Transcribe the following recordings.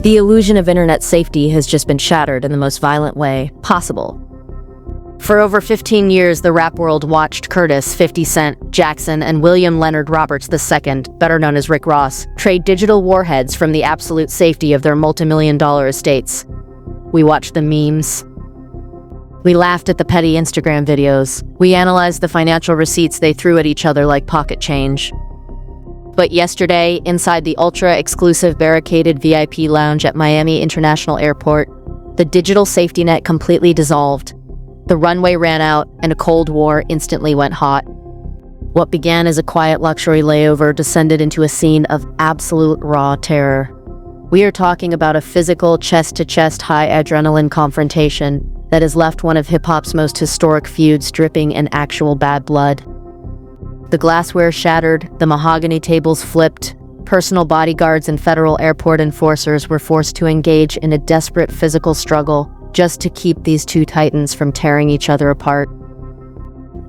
The illusion of internet safety has just been shattered in the most violent way possible. For over 15 years, the rap world watched Curtis, 50 Cent, Jackson, and William Leonard Roberts II, better known as Rick Ross, trade digital warheads from the absolute safety of their multi-million-dollar estates. We watched the memes. We laughed at the petty Instagram videos. We analyzed the financial receipts they threw at each other like pocket change. But yesterday, inside the ultra-exclusive barricaded VIP lounge at Miami International Airport, the digital safety net completely dissolved. The runway ran out, and a Cold War instantly went hot. What began as a quiet luxury layover descended into a scene of absolute raw terror. We are talking about a physical, chest-to-chest, high-adrenaline confrontation that has left one of hip-hop's most historic feuds dripping in actual bad blood. The glassware shattered, the mahogany tables flipped, personal bodyguards and federal airport enforcers were forced to engage in a desperate physical struggle just to keep these two titans from tearing each other apart.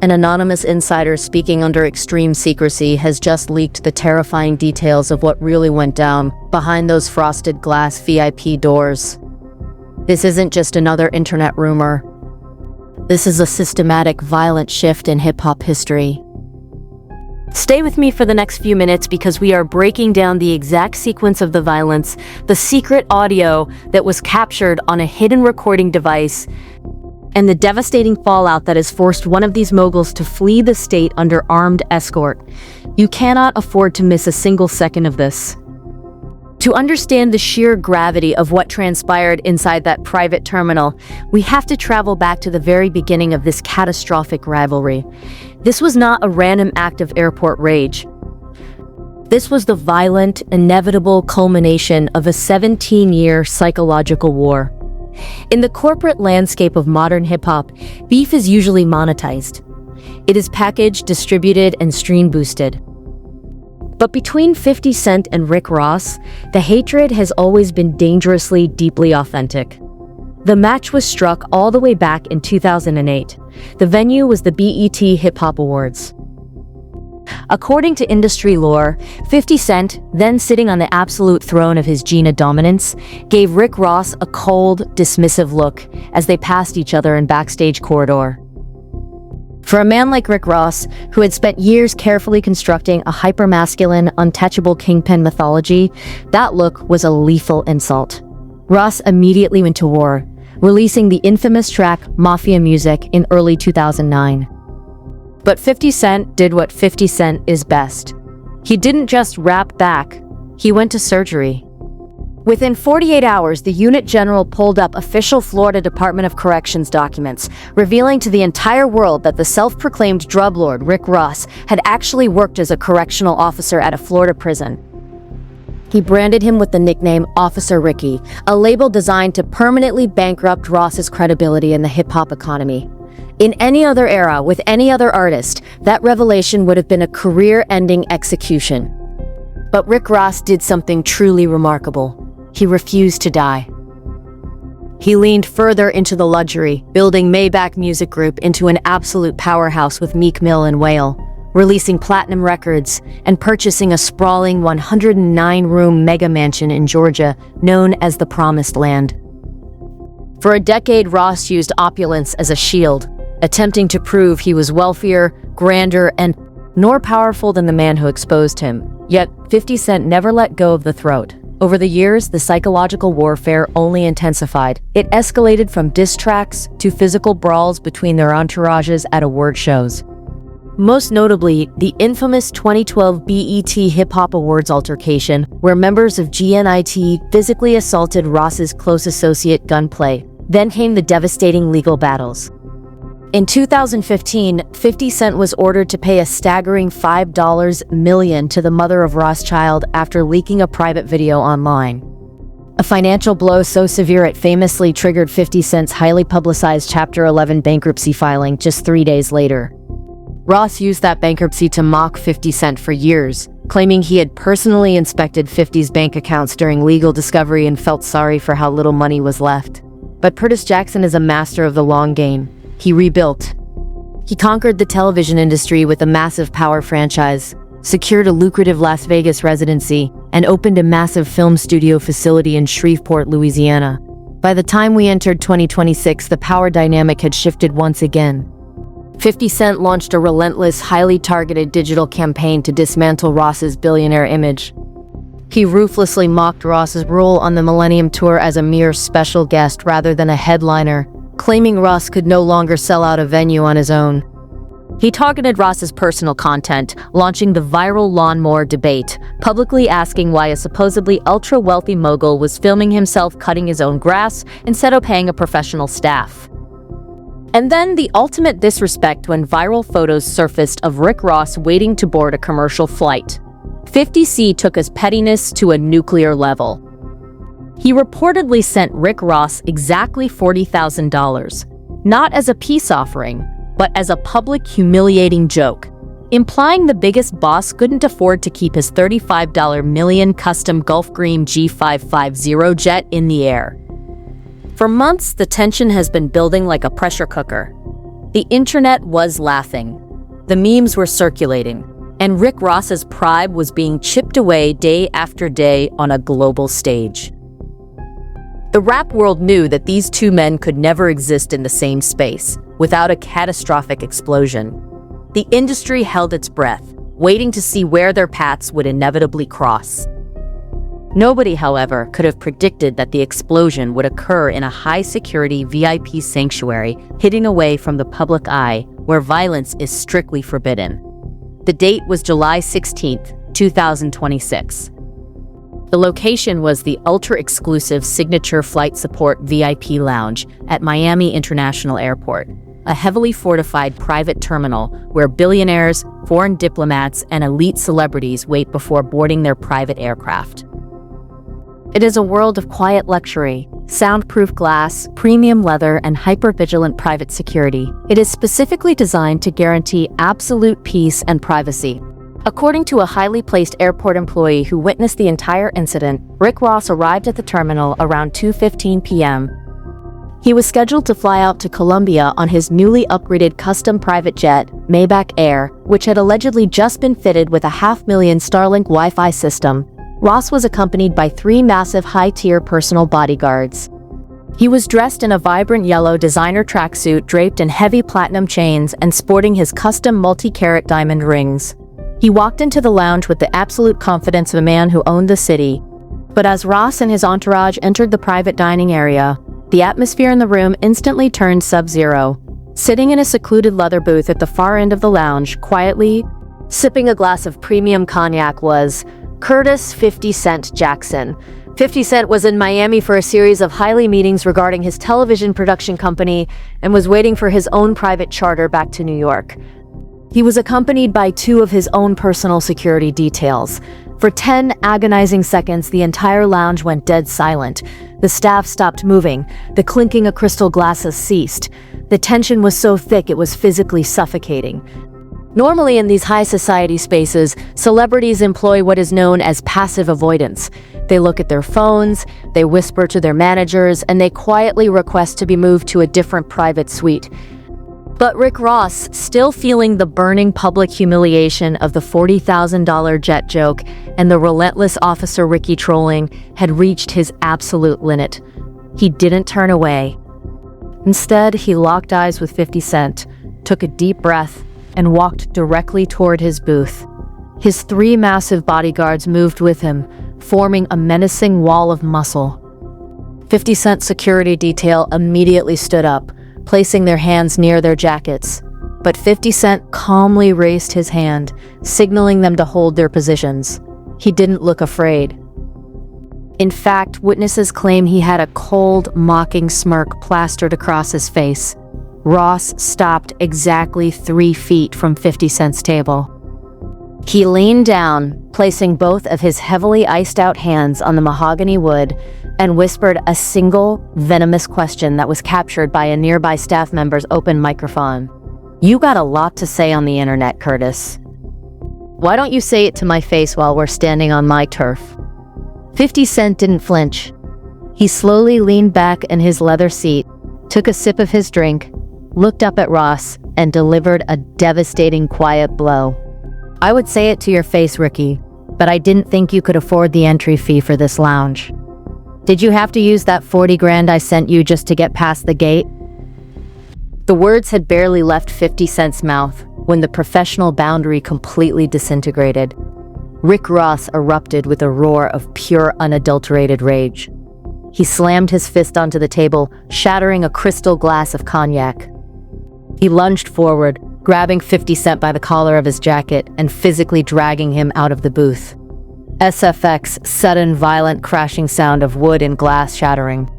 An anonymous insider speaking under extreme secrecy has just leaked the terrifying details of what really went down behind those frosted glass VIP doors. This isn't just another internet rumor. This is a systematic, violent shift in hip-hop history. Stay with me for the next few minutes because we are breaking down the exact sequence of the violence, the secret audio that was captured on a hidden recording device, and the devastating fallout that has forced one of these moguls to flee the state under armed escort. You cannot afford to miss a single second of this. To understand the sheer gravity of what transpired inside that private terminal, we have to travel back to the very beginning of this catastrophic rivalry. This was not a random act of airport rage. This was the violent, inevitable culmination of a 17-year psychological war. In the corporate landscape of modern hip-hop, beef is usually monetized. It is packaged, distributed, and stream boosted. But between 50 Cent and Rick Ross, the hatred has always been dangerously, deeply authentic. The match was struck all the way back in 2008. The venue was the BET Hip Hop Awards. According to industry lore, 50 Cent, then sitting on the absolute throne of his Gina dominance, gave Rick Ross a cold, dismissive look as they passed each other in backstage corridor. For a man like Rick Ross, who had spent years carefully constructing a hypermasculine, untouchable kingpin mythology, that look was a lethal insult. Ross immediately went to war, releasing the infamous track Mafia Music in early 2009. But 50 Cent did what 50 Cent is best. He didn't just rap back, he went to surgery. Within 48 hours, the unit general pulled up official Florida Department of Corrections documents, revealing to the entire world that the self-proclaimed drug lord Rick Ross had actually worked as a correctional officer at a Florida prison. He branded him with the nickname Officer Ricky, a label designed to permanently bankrupt Ross's credibility in the hip-hop economy. In any other era, with any other artist, that revelation would have been a career-ending execution. But Rick Ross did something truly remarkable. He refused to die. He leaned further into the luxury, building Maybach Music Group into an absolute powerhouse with Meek Mill and Whale, releasing platinum records, and purchasing a sprawling 109-room mega mansion in Georgia known as the Promised Land. For a decade, Ross used opulence as a shield, attempting to prove he was wealthier, grander, and more powerful than the man who exposed him. Yet, 50 Cent never let go of the throat. Over the years, the psychological warfare only intensified. It escalated from diss tracks to physical brawls between their entourages at award shows. Most notably, the infamous 2012 BET Hip Hop Awards altercation, where members of GNIT physically assaulted Ross's close associate Gunplay. Then came the devastating legal battles. In 2015, 50 Cent was ordered to pay a staggering $5 million to the mother of Rothschild after leaking a private video online. A financial blow so severe it famously triggered 50 Cent's highly publicized Chapter 11 bankruptcy filing just 3 days later. Ross used that bankruptcy to mock 50 Cent for years, claiming he had personally inspected 50's bank accounts during legal discovery and felt sorry for how little money was left. But Curtis Jackson is a master of the long game. He rebuilt. He conquered the television industry with a massive power franchise, secured a lucrative Las Vegas residency, and opened a massive film studio facility in Shreveport, Louisiana. By the time we entered 2026, the power dynamic had shifted once again. 50 Cent launched a relentless, highly targeted digital campaign to dismantle Ross's billionaire image. He ruthlessly mocked Ross's role on the Millennium Tour as a mere special guest rather than a headliner, claiming Ross could no longer sell out a venue on his own. He targeted Ross's personal content, launching the viral lawnmower debate, publicly asking why a supposedly ultra-wealthy mogul was filming himself cutting his own grass instead of paying a professional staff. And then the ultimate disrespect when viral photos surfaced of Rick Ross waiting to board a commercial flight. 50C took his pettiness to a nuclear level. He reportedly sent Rick Ross exactly $40,000, not as a peace offering, but as a public humiliating joke, implying the biggest boss couldn't afford to keep his $35 million custom Gulfstream G550 jet in the air. For months, the tension has been building like a pressure cooker. The internet was laughing. The memes were circulating, and Rick Ross's pride was being chipped away day after day on a global stage. The rap world knew that these two men could never exist in the same space without a catastrophic explosion. The industry held its breath, waiting to see where their paths would inevitably cross. Nobody, however, could have predicted that the explosion would occur in a high-security VIP sanctuary hidden away from the public eye, where violence is strictly forbidden. The date was July 16, 2026. The location was the ultra-exclusive Signature Flight Support VIP Lounge at Miami International Airport, a heavily fortified private terminal where billionaires, foreign diplomats, and elite celebrities wait before boarding their private aircraft. It is a world of quiet luxury, soundproof glass, premium leather, and hyper-vigilant private security. It is specifically designed to guarantee absolute peace and privacy. According to a highly placed airport employee who witnessed the entire incident, Rick Ross arrived at the terminal around 2:15 p.m. He was scheduled to fly out to Colombia on his newly upgraded custom private jet, Maybach Air, which had allegedly just been fitted with a $500,000 Starlink Wi-Fi system. Ross was accompanied by 3 massive high-tier personal bodyguards. He was dressed in a vibrant yellow designer tracksuit draped in heavy platinum chains and sporting his custom multi-carat diamond rings. He walked into the lounge with the absolute confidence of a man who owned the city. But as Ross and his entourage entered the private dining area, the atmosphere in the room instantly turned sub-zero. Sitting in a secluded leather booth at the far end of the lounge, quietly sipping a glass of premium cognac was Curtis 50 Cent Jackson. 50 Cent was in Miami for a series of highly meetings regarding his television production company and was waiting for his own private charter back to New York. He was accompanied by 2 of his own personal security details. For 10 agonizing seconds, the entire lounge went dead silent. The staff stopped moving. The clinking of crystal glasses ceased. The tension was so thick it was physically suffocating. Normally in these high society spaces, celebrities employ what is known as passive avoidance. They look at their phones, they whisper to their managers, and they quietly request to be moved to a different private suite. But Rick Ross, still feeling the burning public humiliation of the $40,000 jet joke and the relentless Officer Ricky trolling, had reached his absolute limit. He didn't turn away. Instead, he locked eyes with 50 Cent, took a deep breath, and walked directly toward his booth. His 3 massive bodyguards moved with him, forming a menacing wall of muscle. 50 Cent's security detail immediately stood up, placing their hands near their jackets. But 50 Cent calmly raised his hand, signaling them to hold their positions. He didn't look afraid. In fact, witnesses claim he had a cold, mocking smirk plastered across his face. Ross stopped exactly 3 feet from 50 Cent's table. He leaned down, placing both of his heavily iced-out hands on the mahogany wood, and whispered a single, venomous question that was captured by a nearby staff member's open microphone. "You got a lot to say on the internet, Curtis. Why don't you say it to my face while we're standing on my turf?" 50 Cent didn't flinch. He slowly leaned back in his leather seat, took a sip of his drink, looked up at Ross, and delivered a devastating quiet blow. I would say it to your face, Ricky, but I didn't think you could afford the entry fee for this lounge. Did you have to use that 40 grand I sent you just to get past the gate? The words had barely left 50 Cent's mouth when the professional boundary completely disintegrated. Rick Ross erupted with a roar of pure, unadulterated rage. He slammed his fist onto the table, shattering a crystal glass of cognac. He lunged forward, grabbing 50 Cent by the collar of his jacket and physically dragging him out of the booth. SFX's sudden, violent crashing sound of wood and glass shattering.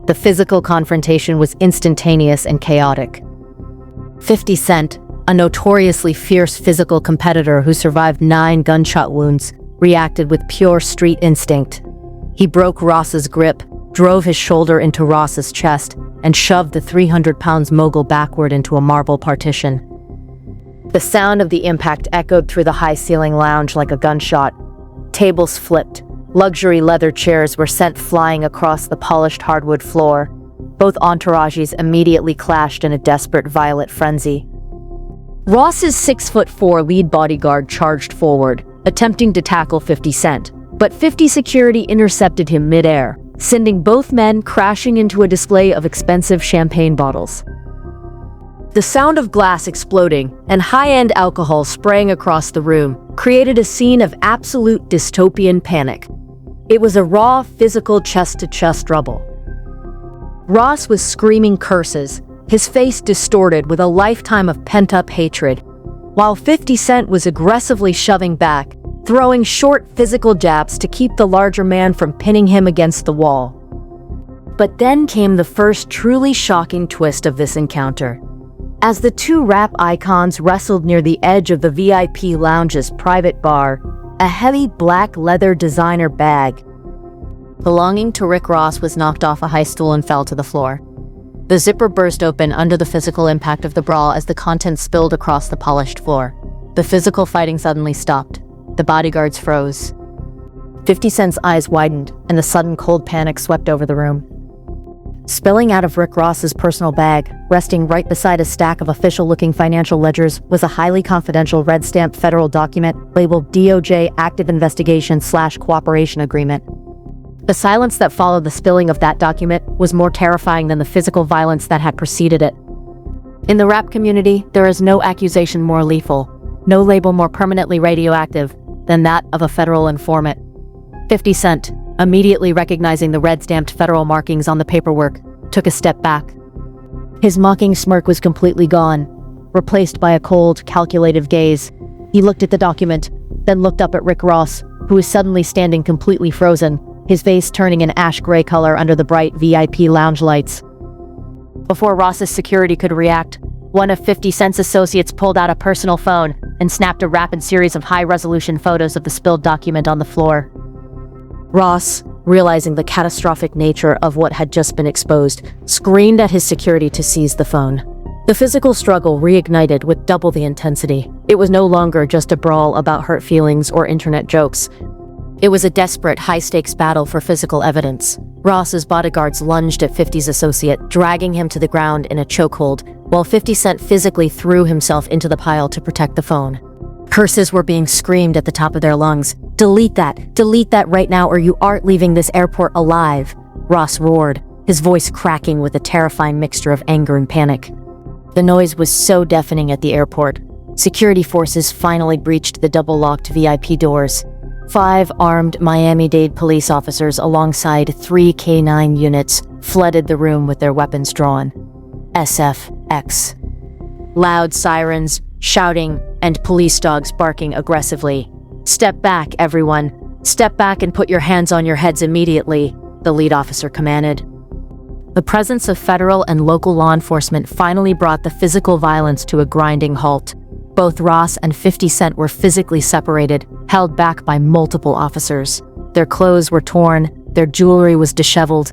The physical confrontation was instantaneous and chaotic. 50 Cent, a notoriously fierce physical competitor who survived 9 gunshot wounds, reacted with pure street instinct. He broke Ross's grip, drove his shoulder into Ross's chest, and shoved the 300-pound mogul backward into a marble partition. The sound of the impact echoed through the high-ceiling lounge like a gunshot. Tables flipped. Luxury leather chairs were sent flying across the polished hardwood floor. Both entourages immediately clashed in a desperate violent frenzy. Ross's 6'4" lead bodyguard charged forward, attempting to tackle 50 Cent, but 50 security intercepted him mid-air, sending both men crashing into a display of expensive champagne bottles. The sound of glass exploding and high-end alcohol spraying across the room created a scene of absolute dystopian panic. It was a raw, physical chest-to-chest rubble. Ross was screaming curses, his face distorted with a lifetime of pent-up hatred, while 50 Cent was aggressively shoving back, throwing short physical jabs to keep the larger man from pinning him against the wall. But then came the first truly shocking twist of this encounter. As the two rap icons wrestled near the edge of the VIP lounge's private bar, a heavy black leather designer bag belonging to Rick Ross was knocked off a high stool and fell to the floor. The zipper burst open under the physical impact of the brawl as the contents spilled across the polished floor. The physical fighting suddenly stopped. The bodyguards froze. 50 Cent's eyes widened, and a sudden cold panic swept over the room. Spilling out of Rick Ross's personal bag, resting right beside a stack of official-looking financial ledgers, was a highly confidential red-stamped federal document labeled DOJ Active Investigation/Cooperation Agreement. The silence that followed the spilling of that document was more terrifying than the physical violence that had preceded it. In the rap community, there is no accusation more lethal, no label more permanently radioactive than that of a federal informant. 50 Cent, immediately recognizing the red-stamped federal markings on the paperwork, took a step back. His mocking smirk was completely gone, replaced by a cold, calculative gaze. He looked at the document, then looked up at Rick Ross, who was suddenly standing completely frozen, his face turning an ash-gray color under the bright VIP lounge lights. Before Ross's security could react, one of 50 Cent's associates pulled out a personal phone and snapped a rapid series of high-resolution photos of the spilled document on the floor. Ross, realizing the catastrophic nature of what had just been exposed, screamed at his security to seize the phone. The physical struggle reignited with double the intensity. It was no longer just a brawl about hurt feelings or internet jokes. It was a desperate, high-stakes battle for physical evidence. Ross's bodyguards lunged at 50's associate, dragging him to the ground in a chokehold, while 50 Cent physically threw himself into the pile to protect the phone. Curses were being screamed at the top of their lungs. Delete that right now or you aren't leaving this airport alive," Ross roared, his voice cracking with a terrifying mixture of anger and panic. The noise was so deafening at the airport. Security forces finally breached the double-locked VIP doors. 5 armed Miami-Dade police officers alongside 3 K-9 units flooded the room with their weapons drawn. SFX. Loud sirens, shouting, and police dogs barking aggressively. "Step back, everyone. Step back and put your hands on your heads immediately," the lead officer commanded. The presence of federal and local law enforcement finally brought the physical violence to a grinding halt. Both Ross and 50 Cent were physically separated, held back by multiple officers. Their clothes were torn, their jewelry was disheveled,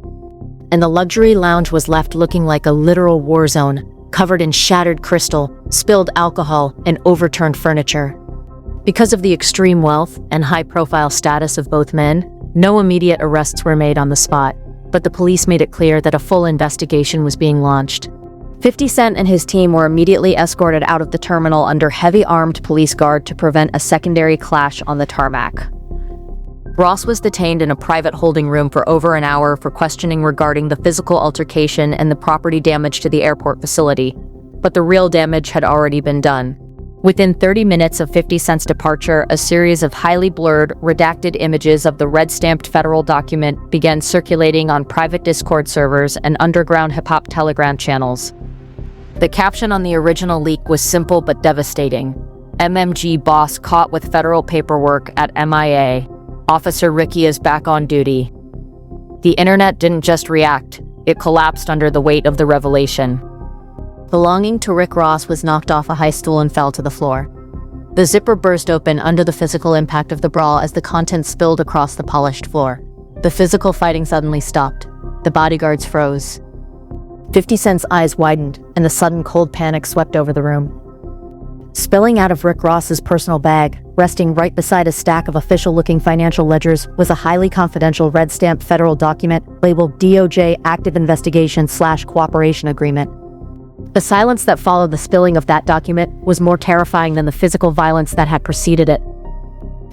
and the luxury lounge was left looking like a literal war zone, covered in shattered crystal, spilled alcohol, and overturned furniture. Because of the extreme wealth and high-profile status of both men, no immediate arrests were made on the spot, but the police made it clear that a full investigation was being launched. 50 Cent and his team were immediately escorted out of the terminal under heavy armed police guard to prevent a secondary clash on the tarmac. Ross was detained in a private holding room for over an hour for questioning regarding the physical altercation and the property damage to the airport facility, but the real damage had already been done. Within 30 minutes of 50 Cent's departure, a series of highly blurred, redacted images of the red-stamped federal document began circulating on private Discord servers and underground hip-hop Telegram channels. The caption on the original leak was simple but devastating. MMG boss caught with federal paperwork at MIA. Officer Ricky is back on duty. The internet didn't just react, it collapsed under the weight of the revelation. Belonging to Rick Ross was knocked off a high stool and fell to the floor. The zipper burst open under the physical impact of the brawl as the contents spilled across the polished floor. The physical fighting suddenly stopped. The bodyguards froze. 50 Cent's eyes widened, and a sudden cold panic swept over the room. Spilling out of Rick Ross's personal bag, resting right beside a stack of official-looking financial ledgers, was a highly confidential red-stamped federal document labeled DOJ Active Investigation/Cooperation Agreement. The silence that followed the spilling of that document was more terrifying than the physical violence that had preceded it.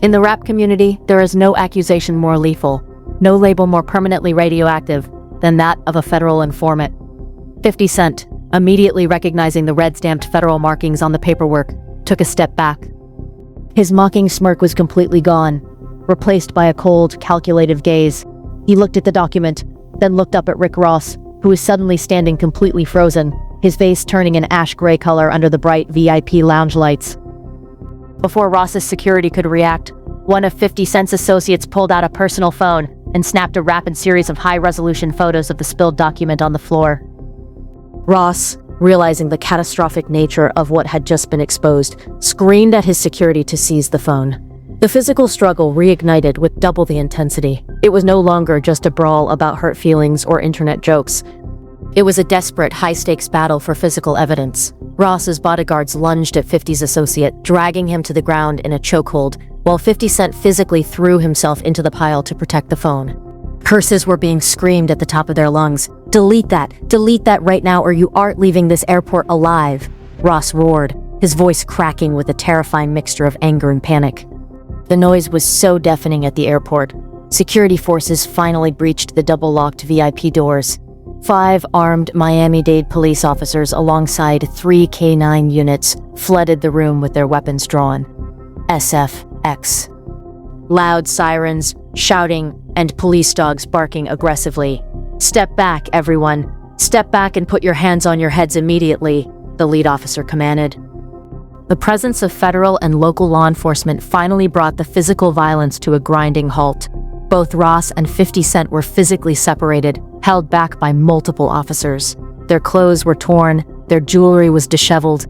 In the rap community, there is no accusation more lethal, no label more permanently radioactive than that of a federal informant. 50 Cent, immediately recognizing the red-stamped federal markings on the paperwork, took a step back. His mocking smirk was completely gone, replaced by a cold, calculative gaze. He looked at the document, then looked up at Rick Ross, who was suddenly standing completely frozen, his face turning an ash-gray color under the bright VIP lounge lights. Before Ross's security could react, one of 50 Cent's associates pulled out a personal phone and snapped a rapid series of high-resolution photos of the spilled document on the floor. Ross, realizing the catastrophic nature of what had just been exposed, screamed at his security to seize the phone. The physical struggle reignited with double the intensity. It was no longer just a brawl about hurt feelings or internet jokes. It was a desperate, high-stakes battle for physical evidence. Ross's bodyguards lunged at 50's associate, dragging him to the ground in a chokehold, while 50 Cent physically threw himself into the pile to protect the phone. Curses were being screamed at the top of their lungs. Delete that right now or you aren't leaving this airport alive," Ross roared, his voice cracking with a terrifying mixture of anger and panic. The noise was so deafening at the airport. Security forces finally breached the double-locked VIP doors. 5 armed Miami-Dade police officers alongside 3 K-9 units flooded the room with their weapons drawn. SFX. Loud sirens, shouting, and police dogs barking aggressively. "Step back, everyone. Step back and put your hands on your heads immediately," the lead officer commanded. The presence of federal and local law enforcement finally brought the physical violence to a grinding halt. Both Ross and 50 Cent were physically separated, held back by multiple officers. Their clothes were torn, their jewelry was disheveled,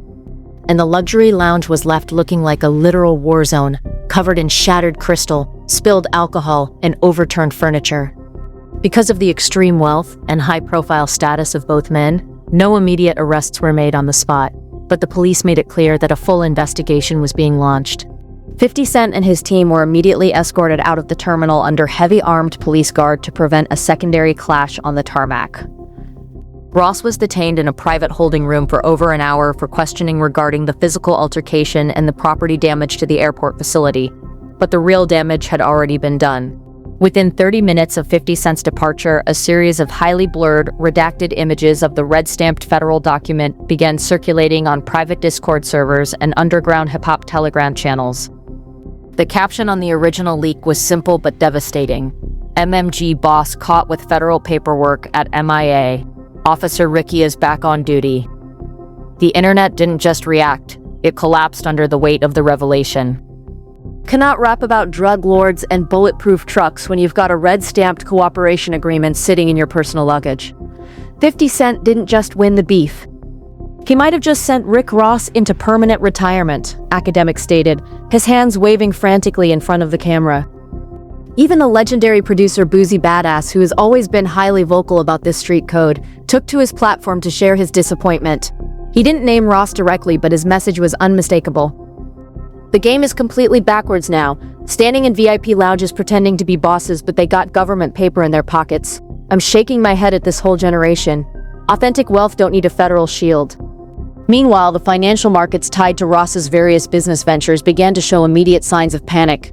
and the luxury lounge was left looking like a literal war zone, covered in shattered crystal, spilled alcohol, and overturned furniture. Because of the extreme wealth and high-profile status of both men, no immediate arrests were made on the spot, but the police made it clear that a full investigation was being launched. 50 Cent and his team were immediately escorted out of the terminal under heavy armed police guard to prevent a secondary clash on the tarmac. Ross was detained in a private holding room for over an hour for questioning regarding the physical altercation and the property damage to the airport facility, but the real damage had already been done. Within 30 minutes of 50 Cent's departure, a series of highly blurred, redacted images of the red-stamped federal document began circulating on private Discord servers and underground hip-hop Telegram channels. The caption on the original leak was simple but devastating. MMG boss caught with federal paperwork at MIA. Officer Ricky is back on duty. The internet didn't just react, it collapsed under the weight of the revelation. Cannot rap about drug lords and bulletproof trucks when you've got a red-stamped cooperation agreement sitting in your personal luggage. 50 Cent didn't just win the beef. He might have just sent Rick Ross into permanent retirement, academics stated, his hands waving frantically in front of the camera. Even the legendary producer Boozy Badass, who has always been highly vocal about this street code, took to his platform to share his disappointment. He didn't name Ross directly, but his message was unmistakable. The game is completely backwards now, standing in VIP lounges pretending to be bosses, but they got government paper in their pockets. I'm shaking my head at this whole generation. Authentic wealth don't need a federal shield. Meanwhile, the financial markets tied to Ross's various business ventures began to show immediate signs of panic.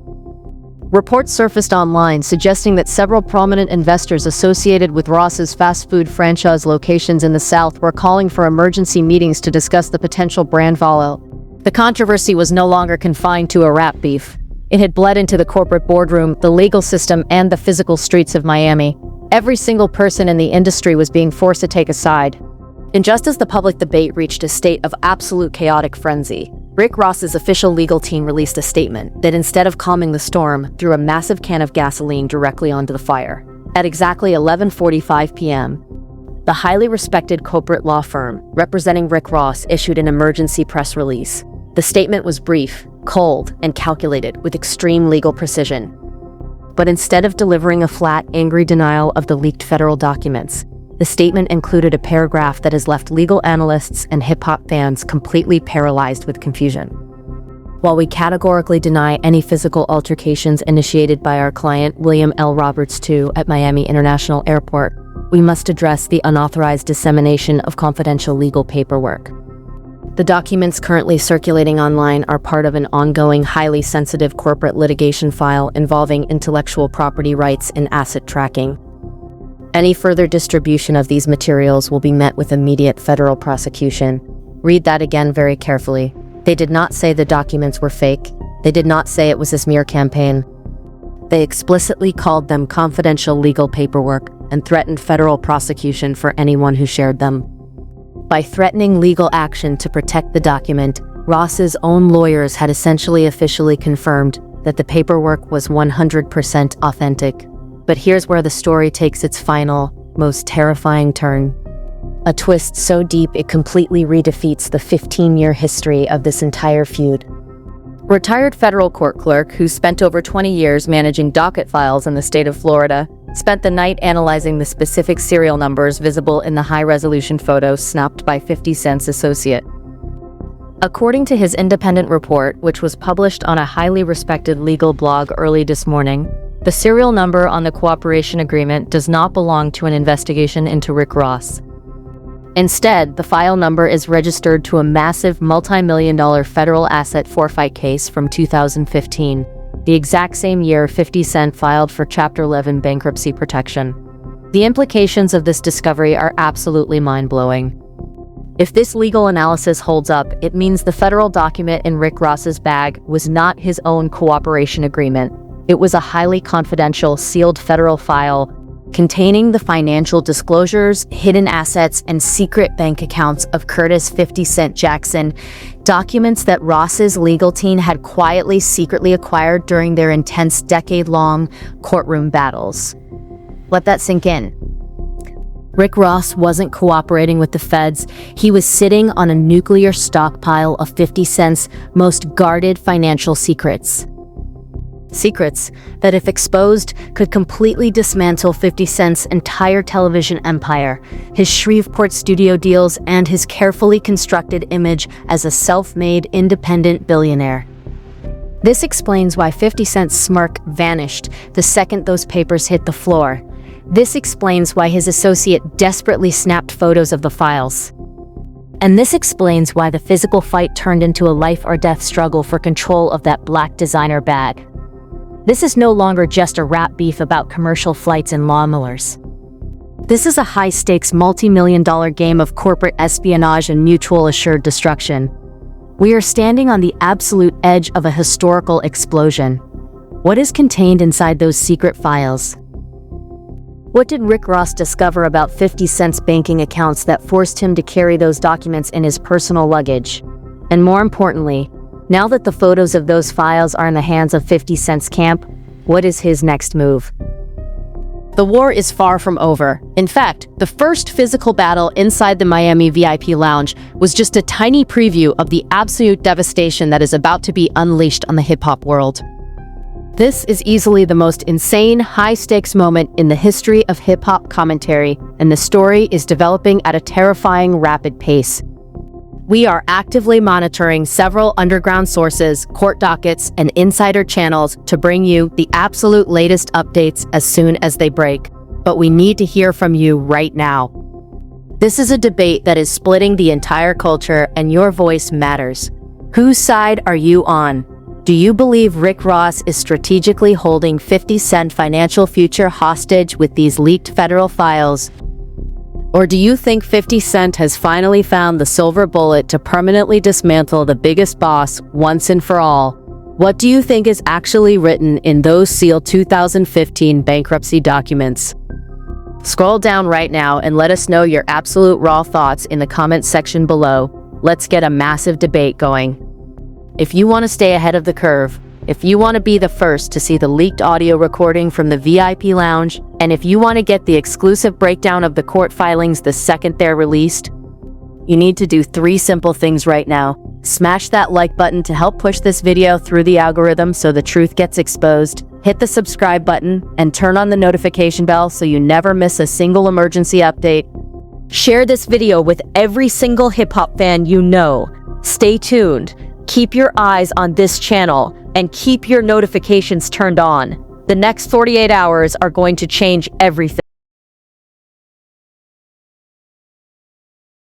Reports surfaced online suggesting that several prominent investors associated with Ross's fast food franchise locations in the South were calling for emergency meetings to discuss the potential brand fallout. The controversy was no longer confined to a rap beef. It had bled into the corporate boardroom, the legal system, and the physical streets of Miami. Every single person in the industry was being forced to take a side. And just as the public debate reached a state of absolute chaotic frenzy, Rick Ross's official legal team released a statement that instead of calming the storm, threw a massive can of gasoline directly onto the fire. At exactly 11:45 p.m., the highly respected corporate law firm representing Rick Ross issued an emergency press release. The statement was brief, cold, and calculated with extreme legal precision. But instead of delivering a flat, angry denial of the leaked federal documents, the statement included a paragraph that has left legal analysts and hip-hop fans completely paralyzed with confusion. While we categorically deny any physical altercations initiated by our client William L. Roberts II at Miami International Airport, we must address the unauthorized dissemination of confidential legal paperwork. The documents currently circulating online are part of an ongoing, highly sensitive corporate litigation file involving intellectual property rights and asset tracking. Any further distribution of these materials will be met with immediate federal prosecution. Read that again very carefully. They did not say the documents were fake. They did not say it was a smear campaign. They explicitly called them confidential legal paperwork and threatened federal prosecution for anyone who shared them. By threatening legal action to protect the document, Ross's own lawyers had essentially officially confirmed that the paperwork was 100% authentic. But here's where the story takes its final, most terrifying turn. A twist so deep it completely redefeats the 15-year history of this entire feud. Retired federal court clerk who spent over 20 years managing docket files in the state of Florida spent the night analyzing the specific serial numbers visible in the high-resolution photos snapped by 50 Cent's associate. According to his independent report, which was published on a highly respected legal blog early this morning, the serial number on the cooperation agreement does not belong to an investigation into Rick Ross. Instead, the file number is registered to a massive multi-million-dollar federal asset forfeit case from 2015, the exact same year 50 Cent filed for Chapter 11 bankruptcy protection. The implications of this discovery are absolutely mind-blowing. If this legal analysis holds up, it means the federal document in Rick Ross's bag was not his own cooperation agreement. It was a highly confidential, sealed federal file containing the financial disclosures, hidden assets, and secret bank accounts of Curtis 50 Cent Jackson, documents that Ross's legal team had quietly, secretly acquired during their intense, decade-long courtroom battles. Let that sink in. Rick Ross wasn't cooperating with the feds. He was sitting on a nuclear stockpile of 50 Cent's most guarded financial secrets. Secrets that, if exposed, could completely dismantle 50 Cent's entire television empire, his Shreveport studio deals, and his carefully constructed image as a self-made, independent billionaire. This explains why 50 Cent's smirk vanished the second those papers hit the floor. This explains why his associate desperately snapped photos of the files. And this explains why the physical fight turned into a life-or-death struggle for control of that black designer bag. This is no longer just a rap beef about commercial flights and lawnmowers. This is a high-stakes, multi-million-dollar game of corporate espionage and mutual assured destruction. We are standing on the absolute edge of a historical explosion. What is contained inside those secret files? What did Rick Ross discover about 50 Cent's banking accounts that forced him to carry those documents in his personal luggage? And more importantly, now that the photos of those files are in the hands of 50 Cent's camp, what is his next move? The war is far from over. In fact, the first physical battle inside the Miami VIP lounge was just a tiny preview of the absolute devastation that is about to be unleashed on the hip-hop world. This is easily the most insane, high-stakes moment in the history of hip-hop commentary, and the story is developing at a terrifying, rapid pace. We are actively monitoring several underground sources, court dockets, and insider channels to bring you the absolute latest updates as soon as they break. But we need to hear from you right now. This is a debate that is splitting the entire culture, and your voice matters. Whose side are you on? Do you believe Rick Ross is strategically holding 50 Cent financial future hostage with these leaked federal files? Or do you think 50 Cent has finally found the silver bullet to permanently dismantle the biggest boss once and for all? What do you think is actually written in those sealed 2015 bankruptcy documents? Scroll down right now and let us know your absolute raw thoughts in the comments section below. Let's get a massive debate going. If you want to stay ahead of the curve, if you want to be the first to see the leaked audio recording from the VIP lounge, and if you want to get the exclusive breakdown of the court filings the second they're released, you need to do 3 simple things right now. Smash that like button to help push this video through the algorithm so the truth gets exposed. Hit the subscribe button and turn on the notification bell so you never miss a single emergency update. Share this video with every single hip-hop fan you know. Stay tuned. Keep your eyes on this channel and keep your notifications turned on. The next 48 hours are going to change everything.